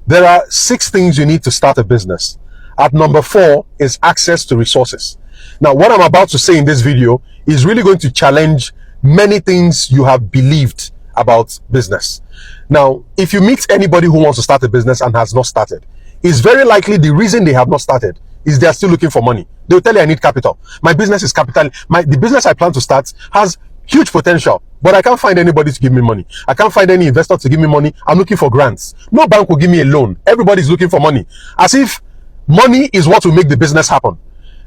There are 6 things you need to start a business. At number 4 is access to resources. Now, what I'm about to say in this video is really going to challenge many things you have believed about business. Now, if you meet anybody who wants to start a business and has not started, it's very likely the reason they have not started is they are still looking for money. They'll tell you, I need capital. My business is capital. The business I plan to start has huge potential, but I can't find anybody to give me money. I can't find any investor to give me money. I'm looking for grants. No bank will give me a loan. Everybody's looking for money. As if money is what will make the business happen.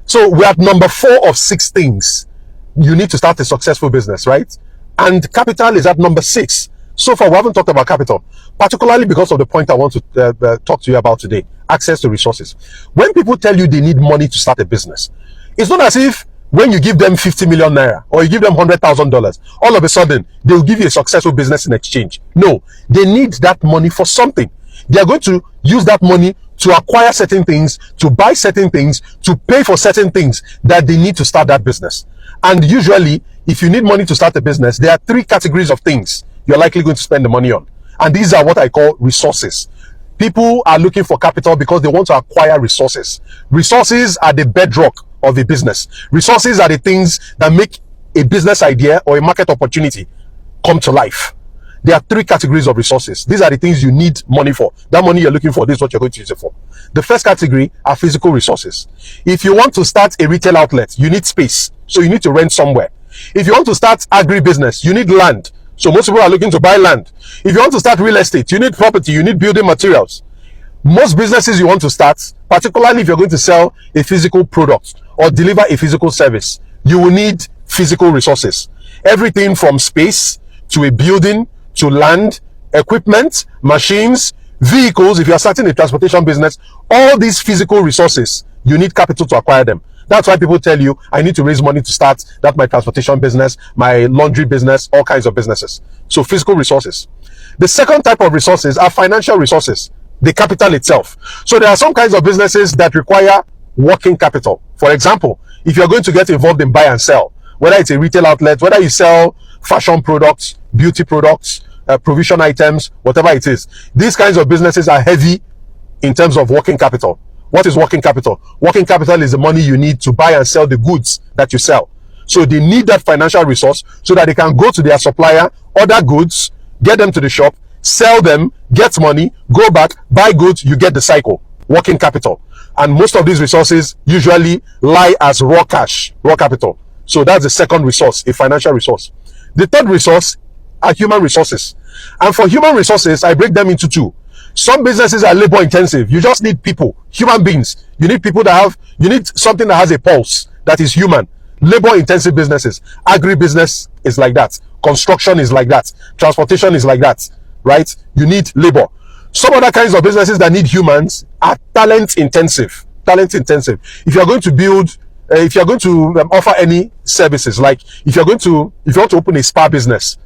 So we're at number 4 of 6 things you need to start a successful business, right? And capital is at number 6. So far, we haven't talked about capital, particularly because of the point I want to talk to you about today, access to resources. When people tell you they need money to start a business, it's not as if when you give them 50 million naira or you give them $100,000, all of a sudden they'll give you a successful business in exchange. No, they need that money for something. They are going to use that money to acquire certain things, to buy certain things, to pay for certain things that they need to start that business. And usually, if you need money to start a business, there are 3 categories of things you're likely going to spend the money on. And these are what I call resources. People are looking for capital because they want to acquire resources. Resources are the bedrock of a business. Resources are the things that make a business idea or a market opportunity come to life. There are 3 categories of resources. These are the things you need money for. That money you're looking for, this is what you're going to use it for. The first category are physical resources. If you want to start a retail outlet, you need space. So you need to rent somewhere. If you want to start agri-business, you need land. So most people are looking to buy land. If you want to start real estate, you need property, you need building materials. Most businesses you want to start, particularly if you're going to sell a physical product or deliver a physical service, you will need physical resources. Everything from space to a building to land, equipment, machines, vehicles. If you are starting a transportation business, all these physical resources, you need capital to acquire them. That's why people tell you, I need to raise money to start my transportation business, my laundry business, all kinds of businesses. So physical resources. The second type of resources are financial resources, the capital itself. So there are some kinds of businesses that require working capital. For example, if you're going to get involved in buy and sell, whether it's a retail outlet, whether you sell fashion products, beauty products, provision items, whatever it is, these kinds of businesses are heavy in terms of working capital. What is working capital? Working capital is the money you need to buy and sell the goods that you sell. So they need that financial resource so that they can go to their supplier, order goods, get them to the shop, sell them, get money, go back, buy goods, you get the cycle. Working capital. And most of these resources usually lie as raw cash, raw capital. So that's the second resource, a financial resource. The third resource are human resources. And for human resources, I break them into 2. Some businesses are labor intensive. You just need people, human beings. You need people you need something that has a pulse, that is human. Labor intensive businesses. Agri-business is like that. Construction is like that. Transportation is like that, right? You need labor. Some other kinds of businesses that need humans are talent intensive. Talent intensive. If you're going to build, if you're going to offer any services, like if you want to open a spa business,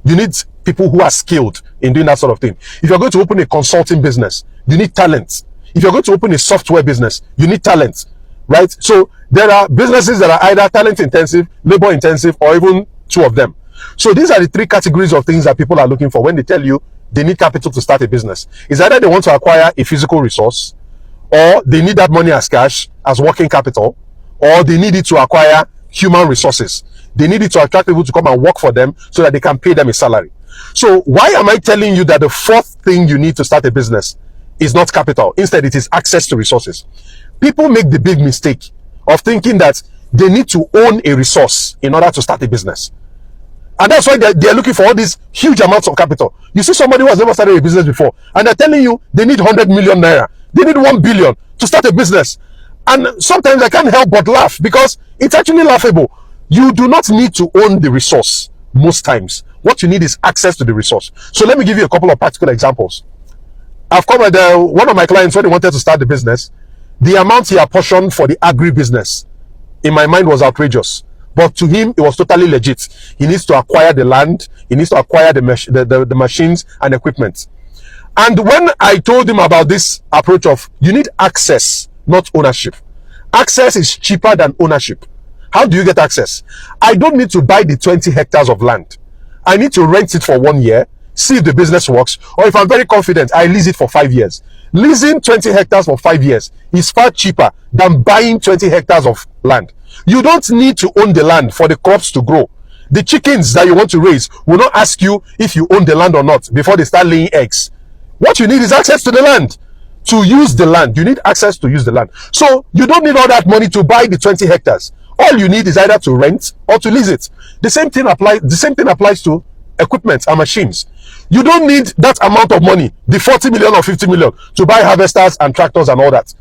you need people who are skilled in doing that sort of thing. If you're going to open a consulting business, you need talent. If you're going to open a software business, you need talent, right? So there are businesses that are either talent intensive, labor intensive, or even 2 of them. So these are the 3 categories of things that people are looking for when they tell you they need capital to start a business. It's either they want to acquire a physical resource, or they need that money as cash, as working capital, or they need it to acquire human resources. They need it to attract people to come and work for them so that they can pay them a salary. So why am I telling you that the 4th thing you need to start a business is not capital? Instead, it is access to resources. People make the big mistake of thinking that they need to own a resource in order to start a business. And that's why they're looking for all these huge amounts of capital. You see somebody who has never started a business before, and they're telling you they need 100 million naira. They need 1 billion to start a business. And sometimes I can't help but laugh because it's actually laughable. You do not need to own the resource most times. What you need is access to the resource. So let me give you a couple of practical examples. I've covered one of my clients when he wanted to start the business. The amount he apportioned for the agri-business, in my mind, was outrageous. But to him, it was totally legit. He needs to acquire the land. He needs to acquire the machines and equipment. And when I told him about this approach of, you need access, not ownership. Access is cheaper than ownership. How do you get access? I don't need to buy the 20 hectares of land. I need to rent it for 1 year, see if the business works. Or if I'm very confident, I lease it for 5 years. Leasing 20 hectares for 5 years is far cheaper than buying 20 hectares of land. You don't need to own the land for the crops to grow. The chickens that you want to raise will not ask you if you own the land or not before they start laying eggs. What you need is access to the land. To use the land, you need access to use the land. So you don't need all that money to buy the 20 hectares. All you need is either to rent or to lease it. The same thing applies to equipment and machines. You don't need that amount of money, the 40 million or 50 million, to buy harvesters and tractors and all that.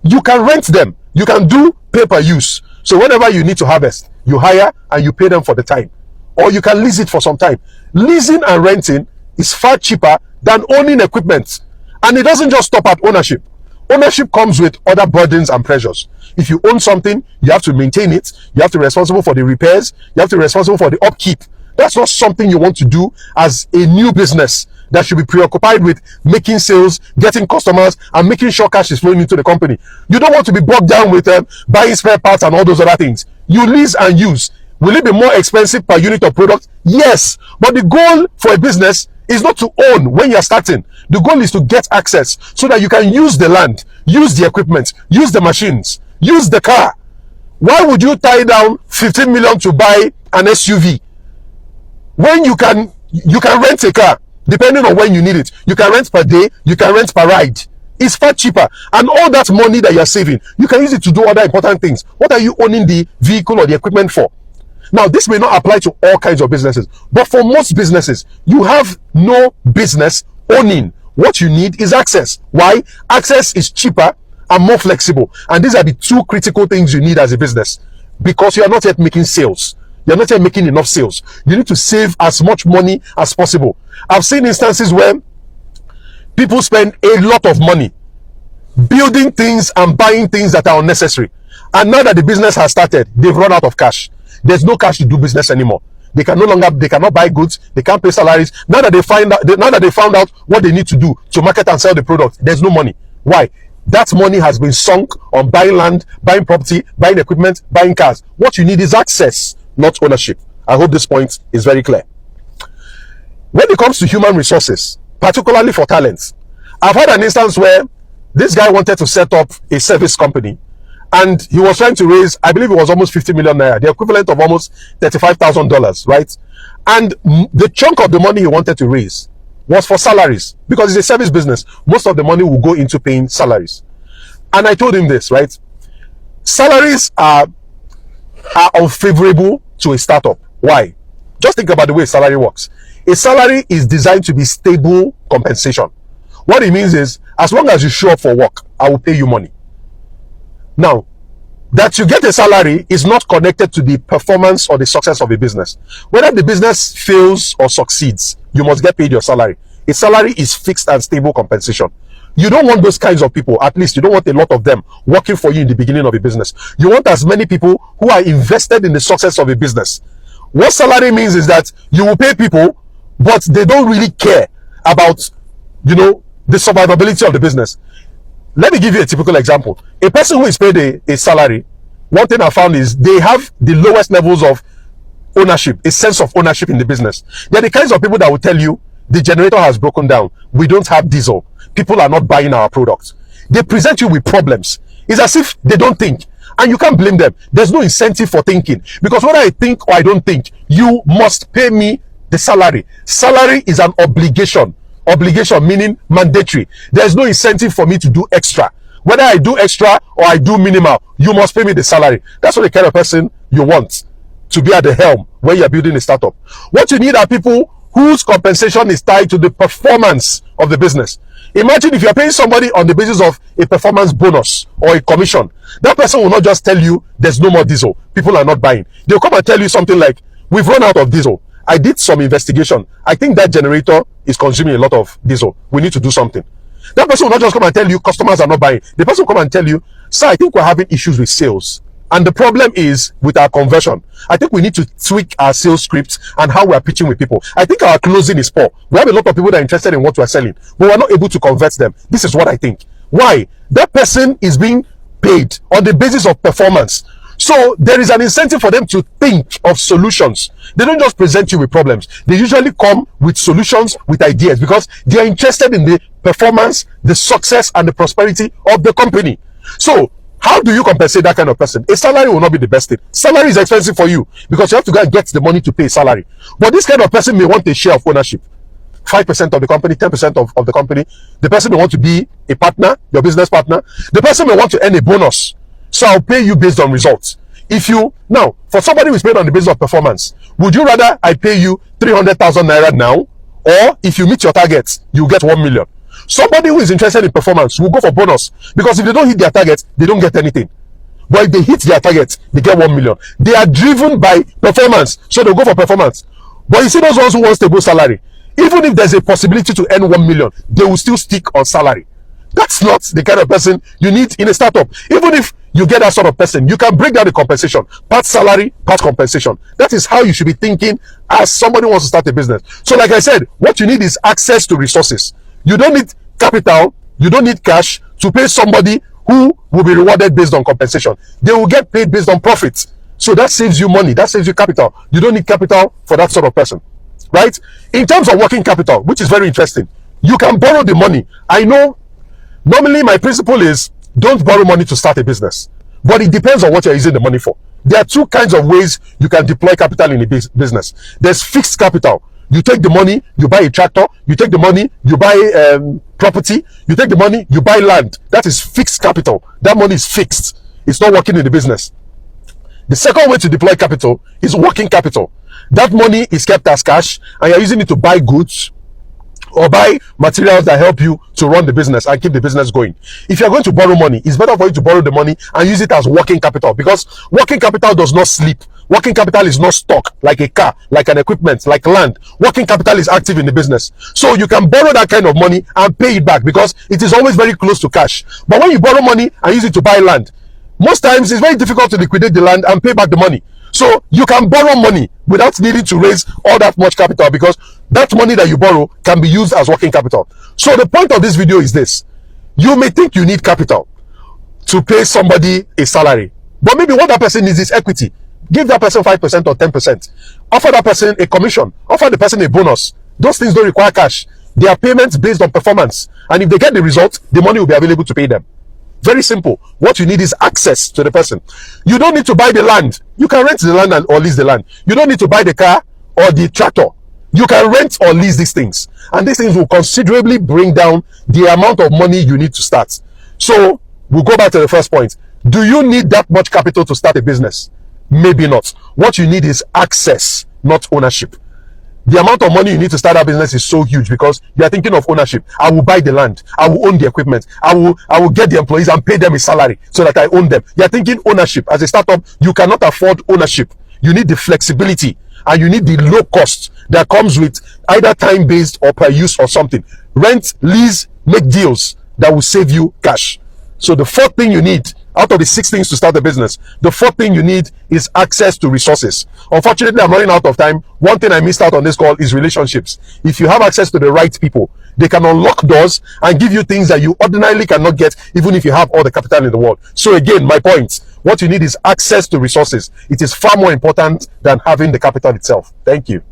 You can rent them. You can do pay-per-use. So whenever you need to harvest, you hire and you pay them for the time. Or you can lease it for some time. Leasing and renting is far cheaper than owning equipment. And it doesn't just stop at ownership. Ownership comes with other burdens and pressures. If you own something, you have to maintain it. You have to be responsible for the repairs. You have to be responsible for the upkeep. That's not something you want to do as a new business that should be preoccupied with making sales, getting customers, and making sure cash is flowing into the company. You don't want to be bogged down with buying spare parts and all those other things. You lease and use. Will it be more expensive per unit of product? Yes. But the goal for a business is not to own when you're starting. The goal is to get access so that you can use the land, use the equipment, use the machines, use the car. Why would you tie down 15 million to buy an SUV when you can rent a car depending on when you need it? You can rent per day, you can rent per ride. It's far cheaper. And all that money that you're saving, you can use it to do other important things. What are you owning the vehicle or the equipment for? Now, this may not apply to all kinds of businesses, but for most businesses, you have no business owning. What you need is access. Why? Access is cheaper and more flexible. And these are the two critical things you need as a business, because you are not yet making sales. You're not yet making enough sales. You need to save as much money as possible. I've seen instances where people spend a lot of money building things and buying things that are unnecessary. And now that the business has started, they've run out of cash. There's no cash to do business anymore. They cannot buy goods. They can't pay salaries. Now that they found out what they need to do to market and sell the product, there's no money. Why? That money has been sunk on buying land, buying property, buying equipment, buying cars. What you need is access, not ownership. I hope this point is very clear. When it comes to human resources, particularly for talents, I've had an instance where this guy wanted to set up a service company, and he was trying to raise, I believe it was almost 50 million naira, the equivalent of almost $35,000, right? And the chunk of the money he wanted to raise was for salaries, because it's a service business. Most of the money will go into paying salaries. And I told him this, right? Salaries are unfavorable to a startup. Why? Just think about the way salary works. A salary is designed to be stable compensation. What it means is, as long as you show up for work, I will pay you money. Now, that you get a salary is not connected to the performance or the success of a business. Whether the business fails or succeeds, you must get paid your salary. A salary is fixed and stable compensation. You don't want those kinds of people. At least you don't want a lot of them working for you in the beginning of a business. You want as many people who are invested in the success of a business. What salary means is that you will pay people, but they don't really care about, the survivability of the business. Let me give you a typical example. A person who is paid a salary, one thing I found is they have the lowest levels of ownership, a sense of ownership in the business. They're the kinds of people that will tell you, the generator has broken down. We don't have diesel. People are not buying our products. They present you with problems. It's as if they don't think. And you can't blame them. There's no incentive for thinking. Because whether I think or I don't think, you must pay me the salary. Salary is an obligation. Obligation meaning mandatory. There's no incentive for me to do extra. Whether I do extra or I do minimal, you must pay me the salary. That's what the kind of person you want to be at the helm when you're building a startup. What you need are people whose compensation is tied to the performance of the business. Imagine if you're paying somebody on the basis of a performance bonus or a commission. That person will not just tell you there's no more diesel, people are not buying. They'll come and tell you something like, we've run out of diesel. I did some investigation. I think that generator is consuming a lot of diesel. We need to do something. That person will not just come and tell you customers are not buying. The person will come and tell you, sir, I think we're having issues with sales. And the problem is with our conversion. I think we need to tweak our sales scripts and how we are pitching with people. I think our closing is poor. We have a lot of people that are interested in what we're selling, but we're not able to convert them. This is what I think. Why? That person is being paid on the basis of performance. So there is an incentive for them to think of solutions. They don't just present you with problems. They usually come with solutions, with ideas, because they are interested in the performance, the success, and the prosperity of the company. So how do you compensate that kind of person? A salary will not be the best thing. Salary is expensive for you because you have to go and get the money to pay salary. But this kind of person may want a share of ownership. 5% of the company, 10% of the company. The person may want to be a partner, your business partner. The person may want to earn a bonus. So I'll pay you based on results. If you, now, for somebody who is paid on the basis of performance, would you rather I pay you 300,000 naira now, or if you meet your targets, you get 1 million? Somebody who is interested in performance will go for bonus, because if they don't hit their targets, they don't get anything. But if they hit their targets, they get 1 million. They are driven by performance, so they'll go for performance. But you see those ones who want stable salary, even if there's a possibility to earn 1 million, they will still stick on salary. That's not the kind of person you need in a startup. Even if you get that sort of person, you can break down the compensation. Part salary, part compensation. That is how you should be thinking as somebody who wants to start a business. So like I said, what you need is access to resources. You don't need capital, you don't need cash to pay somebody who will be rewarded based on compensation. They will get paid based on profits. So that saves you money, that saves you capital. You don't need capital for that sort of person, right? In terms of working capital, which is very interesting, you can borrow the money. I know normally my principle is don't borrow money to start a business, but it depends on what you're using the money for. There are two kinds of ways you can deploy capital in a business. There's fixed capital. You take the money, you buy a tractor. You take the money, you buy property. You take the money, you buy land. That is fixed capital. That money is fixed. It's not working in the business. The second way to deploy capital is working capital. That money is kept as cash, and you're using it to buy goods or buy materials that help you to run the business and keep the business going. If you're going to borrow money, it's better for you to borrow the money and use it as working capital, because working capital does not sleep. Working capital is not stock like a car, like an equipment, like land. Working capital is active in the business. So you can borrow that kind of money and pay it back, because it is always very close to cash. But when you borrow money and use it to buy land, most times it's very difficult to liquidate the land and pay back the money. So you can borrow money without needing to raise all that much capital, because that money that you borrow can be used as working capital. So the point of this video is this: you may think you need capital to pay somebody a salary, but maybe what that person needs is equity. Give that person 5% or 10%. Offer that person a commission. Offer the person a bonus. Those things don't require cash. They are payments based on performance. And if they get the result, the money will be available to pay them. Very simple. What you need is access to the person. You don't need to buy the land. You can rent the land or lease the land. You don't need to buy the car or the tractor. You can rent or lease these things. And these things will considerably bring down the amount of money you need to start. So we'll go back to the first point. Do you need that much capital to start a business? Maybe not. What you need is access, not ownership. The amount of money you need to start a business is so huge because you are thinking of ownership. I will buy the land. I will own the equipment. I will get the employees and pay them a salary so that I own them. You are thinking ownership. As a startup, you cannot afford ownership. You need the flexibility and you need the low cost that comes with either time-based or per use or something. Rent, lease, make deals that will save you cash. So the fourth thing you need, out of the 6 things to start a business, the fourth thing you need is access to resources. Unfortunately, I'm running out of time. One thing I missed out on this call is relationships. If you have access to the right people, they can unlock doors and give you things that you ordinarily cannot get, even if you have all the capital in the world. So again, my point, what you need is access to resources. It is far more important than having the capital itself. Thank you.